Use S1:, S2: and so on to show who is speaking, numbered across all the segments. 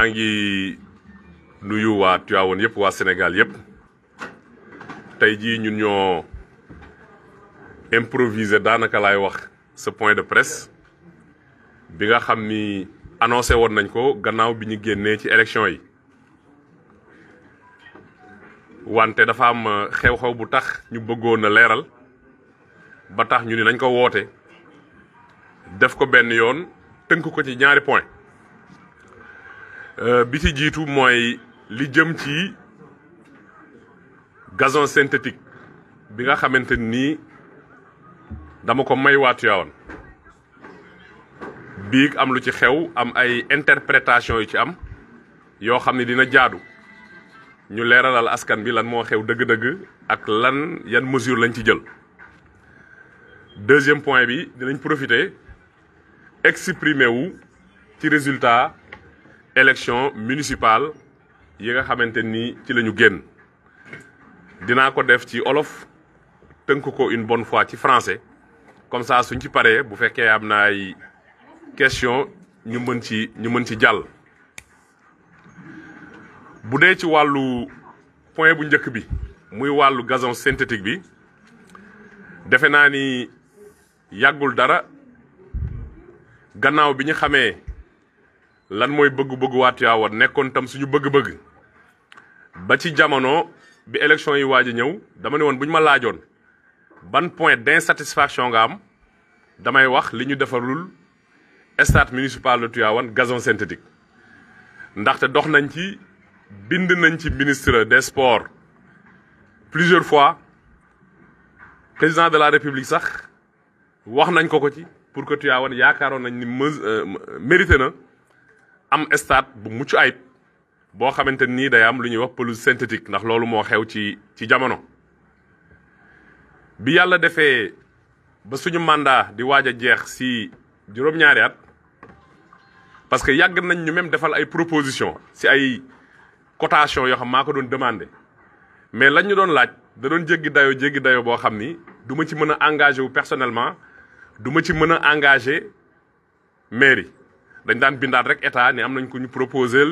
S1: maa ngi nuyu waa Tivaouane yëpp waa Sénégal yëpp tey jii ñun ñoo improviser daanaka laay wax ce point de presse bi nga xam ni annoncé woon nañ ko gannaaw bi ñu génnee ci élection yi wante dafa am xew-xew bu tax ñu bëggoon a leeral ba tax ñu ni nañ ko woote def ko benn yoon tënk ko ci ñaari point bi ci jiitu mooy li jëm ci gazon synthétique bi nga xamante nii dama ko may waa Tivaouane biig am lu ci xew am ay interprétation yu ci am yoo xam ne dina jaadu ñu leeralal askan bi lan moo xew dëgg-dëgg ak lan yan mesure lañ ci jël. Deuxième point bi dinañ profiter exprimer wu ci résultat élection municipale yi nga xamante ni ci la ñu génn dinaa ko def ci olof tënk ko une bonne fois ci français comme ça suñ ci paree bu fekkee am na ay question ñu mën ci jàll. bu dee ci wàllu point bu njëkk bi muy wàllu gazon synthétique bi defe naa ni yàggul dara gannaaw bi ñu xamee lan mooy bëgg-bëgg waa Tivaouane nekkoon tam suñu bëgg-bëgg ba ci jamono bi élection yi waaj a ñëw dama ne woon bu ñu ma laajoon ban point d'insatisfaction nga am damay wax li ñu defarul stade municipal de Tivaouane gazon synthétique ndaxte dox nañ ci bind nañ ci ministre des sports plusieurs fois président de la république sax wax nañ ko ci pour que Tivaouane yaakaaroon nañ ni mérité na am stade bu mucc ayib boo xamante nii day am lu ñuy wax pelouse synthétique ndax loolu moo xew ci jamono. bi yàlla defee ba suñu mandat di waaj a jeex si juróom-ñaari at parce que yàgg nañ ñu même defal ay proposition si ay cotation yoo xam maa ko doon demandé mais lañ ñu doon laaj da doon jéggi dayoo boo xam ni du ma ci mën a engagé wu personnellement du ma ci mën a engagé mairie dañ daan bindaat rek état ni am nañ ko ñu proposé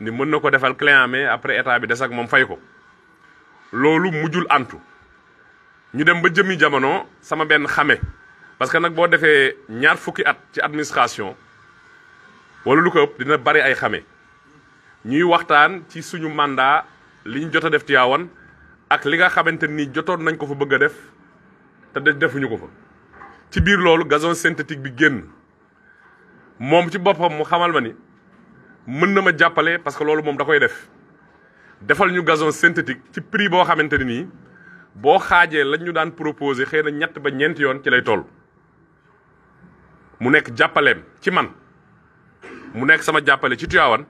S1: ni mën na ko defal client mais après état bi des ak moom fay ko loolu mujjul antu ñu dem ba jëmi jamono sama benn xame parce que nag boo defee ñaar fukki at ci administration wala lu ko ëpp dina bari ay xame ñuy waxtaan ci suñu mandat li ñu jot a def Tivaouane ak li nga xamante ni jotoon nañ ko fa bëgg a def te defuñu ko fa ci biir loolu gazon synthétique bi génn moom ci boppam mu xamal ma ni mën na ma jàppale parce que loolu moom da koy defal ñu gazon synthétique ci prix boo xamante ni nii boo xaajee lañ ñu daan proposé xëy na 3 ba 4 yoon ci lay toll mu nekk jàppaleem ci man mu nekk sama jàppale ci Tivaouane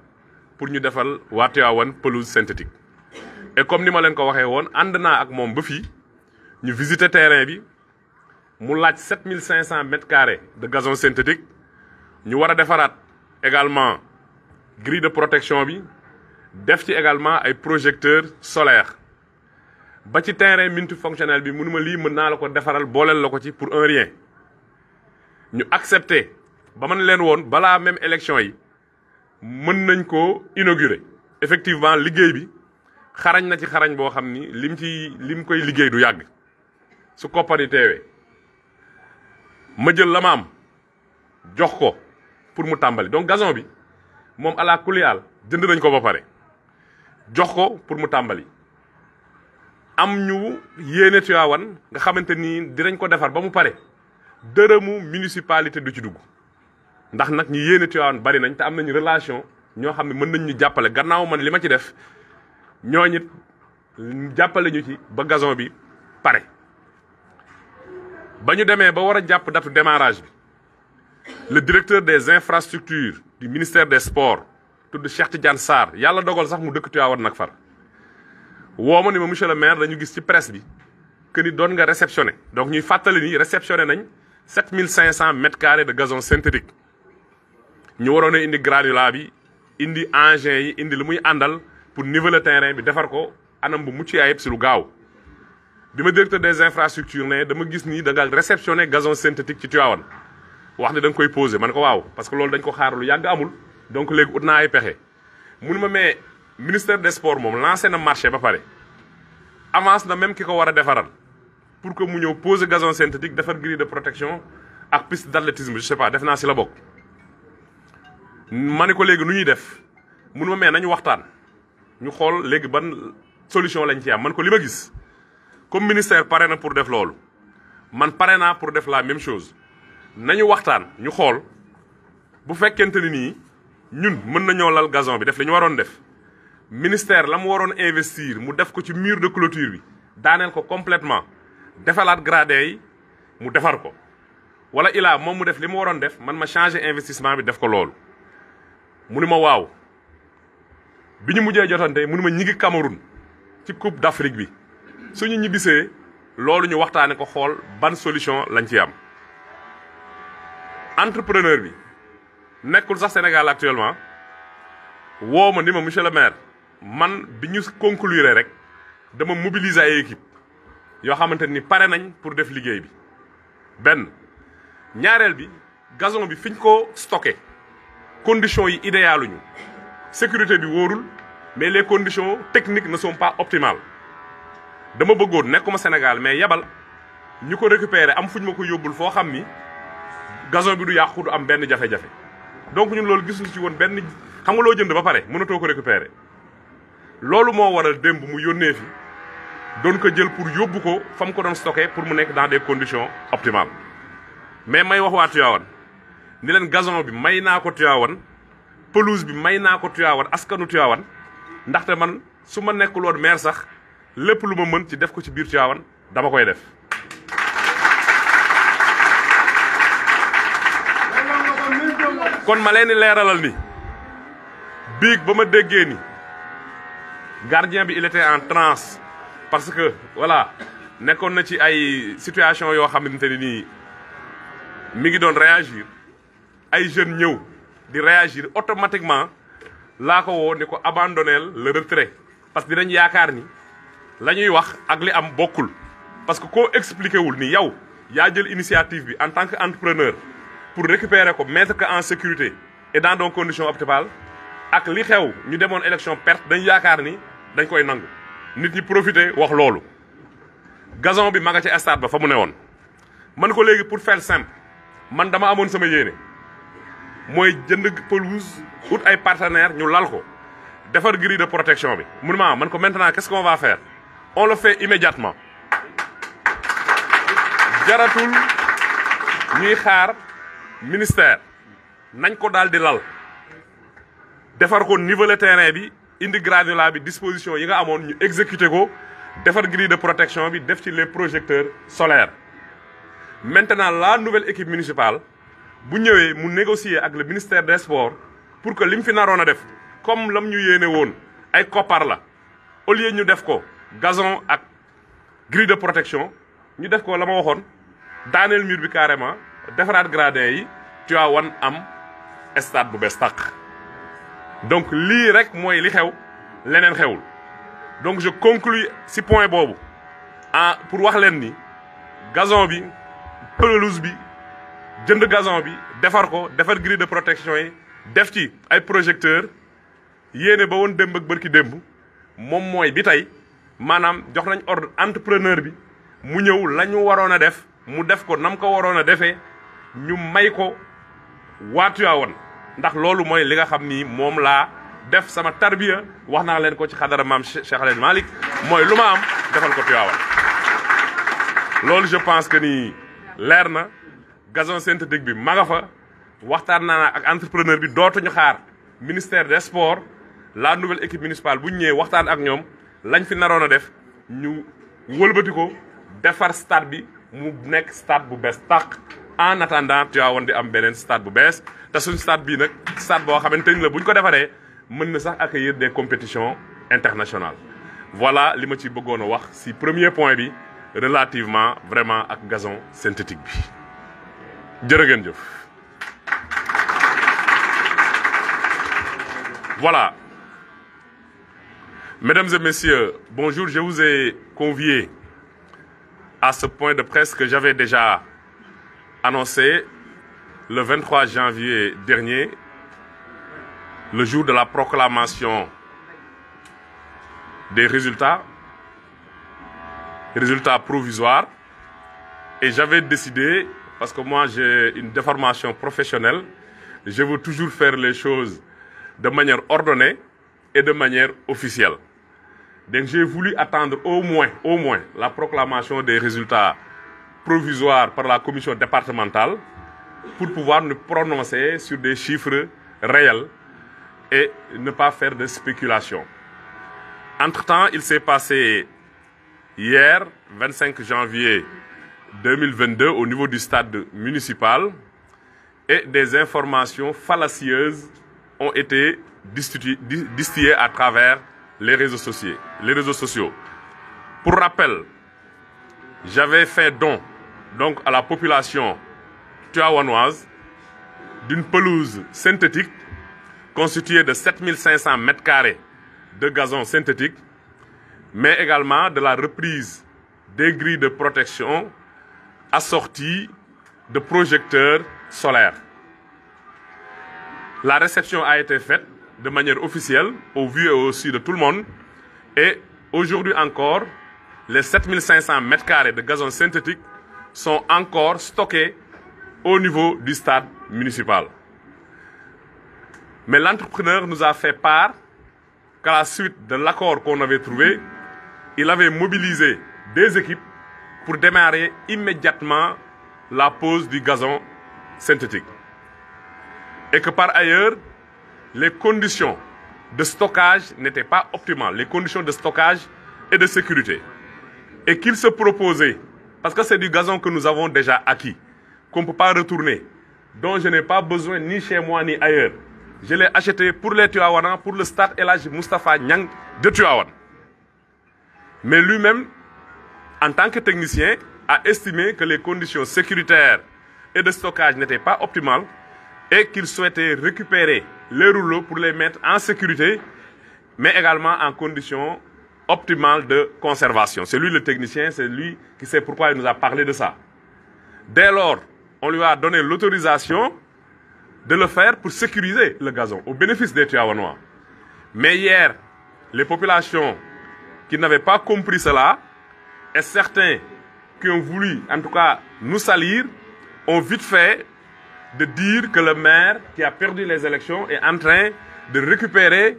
S1: pour ñu defal waa Tivaouane pelouse synthétique. et comme ni ma leen ko waxee woon ànd naa ak moom ba fii ñu visiter terrain bi mu laaj 7500 mètres carrés de gazon synthétique ñu war a defaraat également grille de protection bi def ci également ay projecteurs solaires ba ci terrain multifonctionnel bi mënuma lii mën naa la ko defaral booleel la ko ci pour un rien ñu accepté ba man leen woon balaa même élection yi mën nañ ko inaugurer effectivement liggéey bi xarañ na ci xarañ boo xam ni lim koy liggéey du yàgg su koppari teewee ma jël la ma am jox ko pour mu tàmbali donc gazon bi moom ala kuliyal jënd nañ ko ba pare jox ko pour mu tàmbali am ñu yéene Tivaouane nga xamante ni dinañ ko defar ba mu pare dërëmu municipalité du ci dugg ndax nag ñi yéene Tivaouane bari nañ te am nañu relation ñoo xam ne mën nañ ñu jàppale gannaaw man li ma ci def ñooñu jàppale ñu ci ba gazon bi pare. ba ñu demee ba war a jàpp datu démarrage bi le directeur des infrastructures du ministère des sports tudd Cheikh Tidiane Sarr yàlla dogal sax mu dëkk Tivaouane nag far woo ma ni ma monsieur le maire dañu gis ci presse bi que ni doon nga réceptionné donc ñuy fàttali ni réceptionné nañ 7500 mètres carrés de gazon synthétique ñu waroon a indi granulat bi indi engins yi indi lu muy àndal pour niveler terrain bi defar ko anam bu mucc ayib si lu gaaw bi ma directeur des infrastructures ne dama gis ni da nga réceptionné gazon synthétique ci Tivaouane wax ne da nga koy posé man ko waaw parce que loolu dañ ko xaar lu yàgg amul donc léegi ut naa ay pexe mun ma mais ministère des sports moom lancé na marché ba pare avance na même ki ko war a defaral pour que mu ñëw poser gazon synthétique defar grille de protection ak piste d'athlétisme je sais pas def naa si la bokk. ma ne ko léegi nu ñuy def mun ma mais nañu waxtaan ñu xool léegi ban solution lañ ci am man ko li ma gis comme ministère pare na pour def loolu man pare naa pour def la même chose nañu waxtaan ñu xool bu fekkente ni nii ñun mën nañoo lal gazon bi def li ñu waroon def ministère la mu waroon investir mu def ko ci mur de clôture bi daaneel ko complètement defalaat gradin yi mu defar ko wala ilaa moom mu def li mu waroon def man ma changer investissement bi def ko loolu mu ni ma waaw bi ñu mujjee jotante mu ni ma ñi ngi Cameroun ci coupe d'Afrique bi suñu ñibbisee loolu ñu waxtaane ko xool ban solution lañ ci am entrepreneur bi nekkul sax Sénégal actuellement woo ma ni ma monsieur le maire man bi ñu conclure rek dama mobiliser ay équipe yoo xamante ni pare nañ pour def liggéey bi benn ñaareel bi gazon bi fiñ ko stocké conditions yi idéaluñu sécurité bi wóorul mais les conditions techniques ne sont pas optimales dama bëggoon nekkuma Sénégal mais yebal ñu ko récupérer am fuñ ma ko yóbbul foo xam ni gazon bi du yàqu du am benn jafe-jafe donc ñun loolu gisuñu ci woon benn xam nga loo jënd ba pare mënatoo ko récupérer loolu moo waral démb mu yónnee fi doon ko jël pour yóbbu ko fa mu ko doon stocké pour mu nekk dans des conditions optimales mais may wax waa Tivaouane ni leen gazon bi may naa ko Tivaouane pelouse bi may naa ko Tivaouane askanu Tivaouane ndaxte man su ma nekkul woon maire sax lépp lu ma mën ci def ko ci biir Tivaouane dama koy def. kon ma leen di leeralal ni biig ba ma déggee ni gardien bi il était en transe parce que voilà nekkoon na ci ay situation yoo xamante ne nii mi ngi doon réagir ay jeunes ñëw di réagir automatiquement laa ko woo ni ko abandonnel le retrait parce que dinañ yaakaar ni la ñuy wax ak li am bokkul parce que koo expliqué wul ni yow yaa jël initiative bi en tant que entrepreneur pour récupérer ko mettre ko en sécurité et dans des conditions optimales ak li xew ñu demoon élection perte dañ yaakaar ni dañ koy nangu nit ñi profiter wax loolu gazon bi ma nga ci stade ba fa mu ne woon man ko léegi pour faire simple man dama amoon sama yéene mooy jënd pelouse ut ay partenaires ñu lal ko defar grille de protection bi mun ma man ko maintenant qu'est-ce qu'on va faire on le fait immédiatement jaratul ñuy xaar ministère nañ ko daal di lal defar ko niveler terrain bi indi granulat bi disposition yi nga amoon ñu exécuter ko defar grille de protection bi def ci les projecteurs solaires maintenant la nouvelle équipe municipale bu ñëwee mu négocier ak le ministère des sports pour que lim fi naroon a def comme lam ñu yéene woon ay koppar la au lieu ñu def ko gazon ak grille de protection ñu def ko la ma waxoon daaneel mur bi carrément defaraat gradin yi Tivaouane am stade bu bees tàq donc lii rek mooy li xew leneen xewul donc je conclus ci point boobu pour wax leen ni gazon bi pelouse bi jënd gazon bi defar ko defar grille de protection yi def ci ay projecteurs yéene ba woon démb ak bërki démb moom mooy bi tey maanaam jox nañ ordre entrepreneur bi mu ñëw la ñu waroon a def mu def ko nam ko waroon a defee ñu may ko waa Tivaouane ndax loolu mooy li nga xam ni moom laa def sama tarbiya wax naa leen ko ci xadara maam Cheikh El Hadj Malick mooy lu ma am defal ko Tivaouane loolu je pense que ni leer na gazon synthétique bi ma nga fa waxtaan naa ak entrepreneur bi dootuñu xaar ministère des sports la nouvelle équipe municipale bu ñu ñëwee waxtaan ak ñoom lañ fi naroon a def ñu wëlbati ko defar stade bi mu nekk stade bu bees tàq en attendant Tivaouane di am beneen stade bu bees te suñ stade bii nag stade boo xamante ni la bu ñu ko defaree mën na sax accueillir des compétitions internationales. voilà li ma ci bëggoon a wax si premier point bi relativement vraiment ak gazon synthétique bi jërë ngeen jëf. Voilà. Mesdames et messieurs, bonjour. Je vous ai convié à ce point de presse que j'avais déjà annoncé le 23 janvier dernier le jour de la proclamation des résultats provisoires, et j'avais décidé, parce que moi j'ai une déformation professionnelle, je veux toujours faire les choses de manière ordonnée et de manière officielle. Donc j'ai voulu attendre au moins la proclamation des résultats provisoires par la commission départementale pour pouvoir nous prononcer sur des chiffres réels et ne pas faire de spéculation. Entre-temps, il s'est passé hier, 25 janvier 2022, au niveau du stade municipal, et des informations fallacieuses ont été distillées à travers les réseaux sociaux. Pour rappel, j'avais fait don donc à la population tivaouanoise d'une pelouse synthétique constituée de 7500 m² de gazon synthétique, mais également de la reprise des grilles de protection assorties de projecteurs solaires. La réception a été faite de manière officielle, au vu et au su de tout le monde, et aujourd'hui encore, les 7500 m² de gazon synthétique sont encore stockés au niveau du stade municipal. Mais l'entrepreneur nous a fait part qu'à la suite de l'accord qu'on avait trouvé, il avait mobilisé des équipes pour démarrer immédiatement la pose du gazon synthétique. Et que par ailleurs, les conditions de stockage n'étaient pas optimales, les conditions de stockage et de sécurité. Et qu'il se proposait, parce que c'est du gazon que nous avons déjà acquis, qu'on ne peut pas retourner, dont je n'ai pas besoin ni chez moi ni ailleurs. Je l'ai acheté pour les Tivaouanais, pour le stade El Hadji Moustapha Niang de Tivaouane. Mais lui-même, en tant que technicien, a estimé que les conditions sécuritaires et de stockage n'étaient pas optimales et qu'il souhaitait récupérer les rouleaux pour les mettre en sécurité, mais également en conditions optimales de conservation. C'est lui le technicien, c'est lui qui sait pourquoi il nous a parlé de ça. Dès lors, on lui a donné l'autorisation de le faire pour sécuriser le gazon, au bénéfice des Tivaouanois. Mais hier, les populations qui n'avaient pas compris cela, et certains qui ont voulu, en tout cas, nous salir, ont vite fait de dire que le maire qui a perdu les élections est en train de récupérer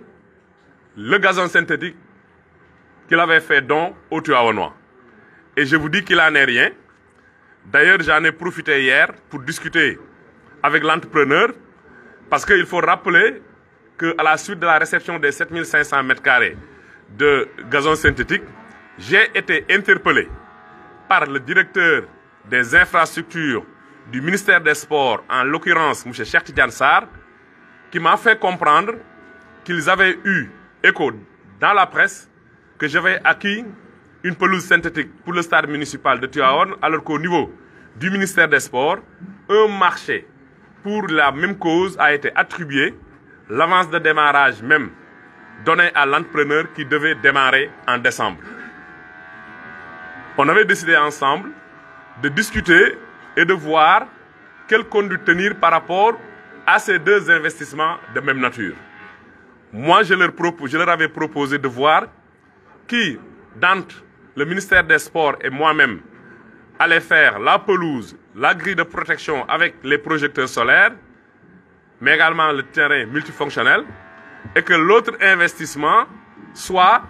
S1: le gazon synthétique qu'il avait fait don aux Tivaouanois. Et je vous dis qu'il n'en est rien. D'ailleurs, j'en ai profité hier pour discuter avec l'entrepreneur, parce qu'il faut rappeler qu'à la suite de la réception des 7500 m² de gazon synthétique, j'ai été interpellé par le directeur des infrastructures du ministère des Sports, en l'occurrence M. Cheikh Tidiane Sarr, qui m'a fait comprendre qu'ils avaient eu écho dans la presse que j'avais acquis une pelouse synthétique pour le stade municipal de Tivaouane, alors qu'au niveau du ministère des Sports, un marché pour la même cause a été attribué, l'avance de démarrage même donnée à l'entrepreneur qui devait démarrer en décembre. On avait décidé ensemble de discuter et de voir quelle conduite tenir par rapport à ces deux investissements de même nature. Moi, je leur avais proposé de voir qui, d'entre le ministère des Sports et moi-même, allait faire la pelouse, la grille de protection avec les projecteurs solaires, mais également le terrain multifonctionnel, et que l'autre investissement soit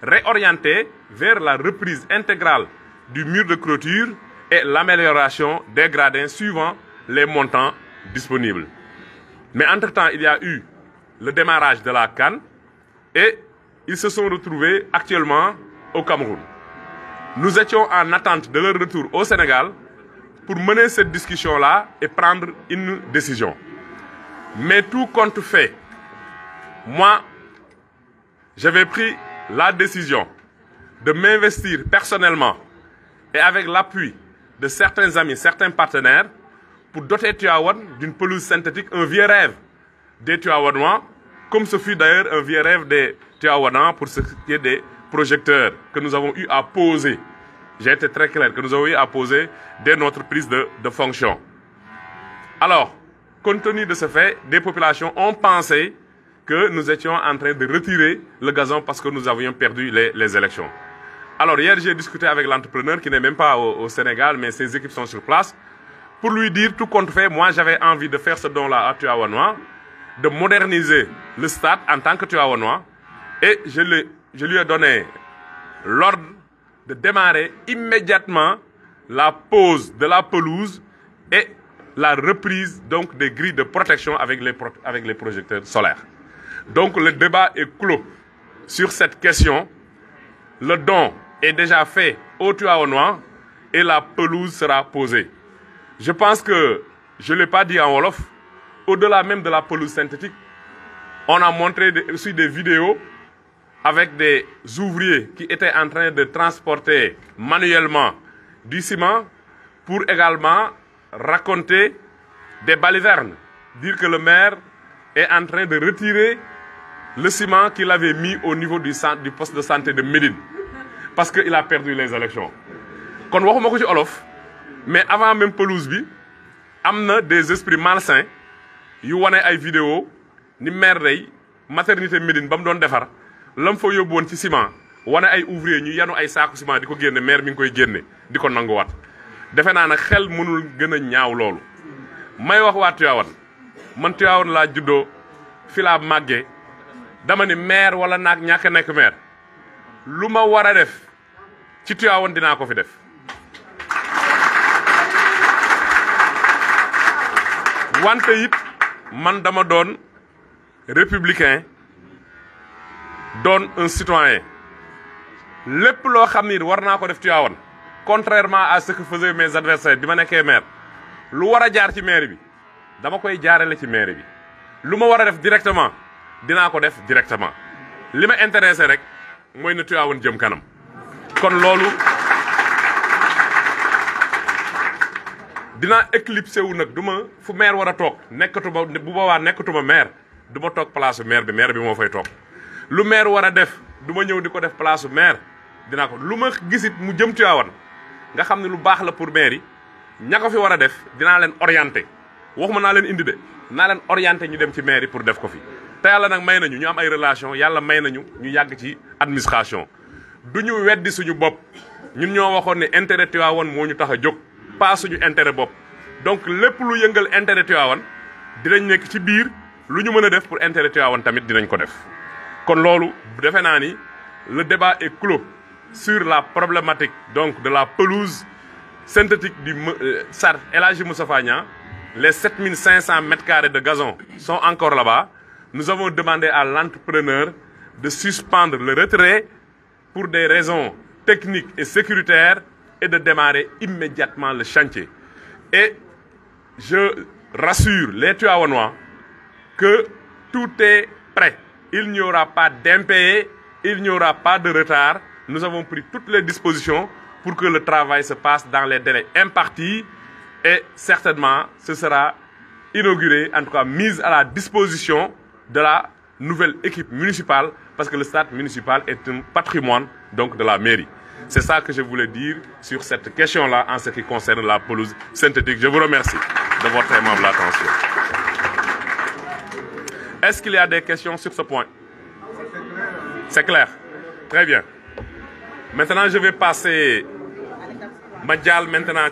S1: réorienté vers la reprise intégrale du mur de clôture et l'amélioration des gradins suivant les montants disponibles. Mais entre-temps, il y a eu le démarrage de la CAN et ils se sont retrouvés actuellement au Cameroun. Nous étions en attente de leur retour au Sénégal pour mener cette discussion-là et prendre une décision. Mais tout compte fait, moi, j'avais pris la décision de m'investir personnellement et avec l'appui de certains amis, certains partenaires, pour doter Tivaouane d'une pelouse synthétique, un vieux rêve des Tivaouanois, comme ce fut d'ailleurs un vieux rêve des Tivaouanois pour ce qui est des projecteurs que nous avons eu à poser. J'ai été très clair, que nous avons eu à poser dès notre prise de fonction. Alors, compte tenu de ce fait, des populations ont pensé que nous étions en train de retirer le gazon parce que nous avions perdu les élections. Alors hier, j'ai discuté avec l'entrepreneur qui n'est même pas au Sénégal, mais ses équipes sont sur place, pour lui dire, tout compte fait, moi j'avais envie de faire ce don-là à Tivaouanois, de moderniser le stade en tant que Tivaouanois, et je lui ai donné l'ordre de démarrer immédiatement la pose de la pelouse et la reprise donc des grilles de protection avec les projecteurs solaires. Donc le débat est clos sur cette question. Le don est déjà fait au Tivaouanois et la pelouse sera posée. Je pense que, je ne l'ai pas dit en wolof, au-delà même de la pelouse synthétique, on a montré aussi des vidéos avec des ouvriers qui étaient en train de transporter manuellement du ciment pour également raconter des balivernes. Dire que le maire est en train de retirer le ciment qu'il avait mis au niveau du poste de santé de Médine. Parce qu'il a perdu les élections. Kon waxuma ko ci olof, mais avant même pelouse bi, amna des esprits malsains yu wane ay vidéo ni maire day maternité Médine bam doon défar lam fa yóbbu woon ci ciment wane ay ouvrier ñu yanu ay saaku ciment di ko génne maire mi ngi koy génne di ko nanguwaat. Defe naa nag xel mënul gën a ñaaw loolu. May wax waa Tivaouane man Tivaouane laa juddoo fi laa màggee dama ni maire wala naag ñàkk nekk maire lu ma war a def ci Tivaouane dinaa ko fi def. Wante it man dama doon républicain doon un citoyen lépp loo xam ni war naa ko def Tivaouane contrairement à ce que faisaient mes adversaires bi ma nekkee maire lu war a jaar ci maire bi dama koy jaarale ci maire bi lu ma war a def directement dinaa ko def directement li ma intéressé rek mooy na Tivaouane jëm kanam kon loolu dinaa éclipsé wu nag du ma fu maire war a toog nekkatuma bu boobaa nekkatuma maire du ma toog place maire bi moo fay toog lu maire war a def du ma ñëw di ko def place maire dinaa ko lu ma gisit mu jëm Tivaouane nga xam ne lu baax la pour maire yi ña ko fi war a def dinaa leen orienté waxuma naa leen indi de naa leen orienté ñu dem ci maire yi pour def ko fi. te yàlla nag may nañu ñu am ay relation yàlla may nañu ñu yàgg ci administration du ñu weddi suñu bopp ñun ñoo waxoon ne intérêt Tivaouane moo ñu tax a jóg pas suñu intérêt bopp. donc lépp lu yëngal intérêt Tivaouane dinañ nekk ci biir lu ñu mën a def pour intérêt Tivaouane tamit dinañ ko def. kon loolu defe naa ni le débat est clos sur la problématique donc de la pelouse synthétique du Stade El Hadji Moustapha Niang. Les 7500 mètres carrés de gazon sont encore là-bas. Nous avons demandé à l'entrepreneur de suspendre le retrait pour des raisons techniques et sécuritaires et de démarrer immédiatement le chantier. Et je rassure les Tivaouanois que tout est prêt. Il n'y aura pas d'impayés, il n'y aura pas de retard. Nous avons pris toutes les dispositions pour que le travail se passe dans les délais impartis et certainement ce sera inauguré, en tout cas mise à la disposition de la nouvelle équipe municipale parce que le stade municipal est un patrimoine donc de la mairie. C'est ça que je voulais dire sur cette question-là en ce qui concerne la pelouse synthétique. Je vous remercie de votre aimable attention. Est-ce qu'il y a des questions sur ce point? C'est clair. Très bien. Maintenant, je vais passer Madial maintenant.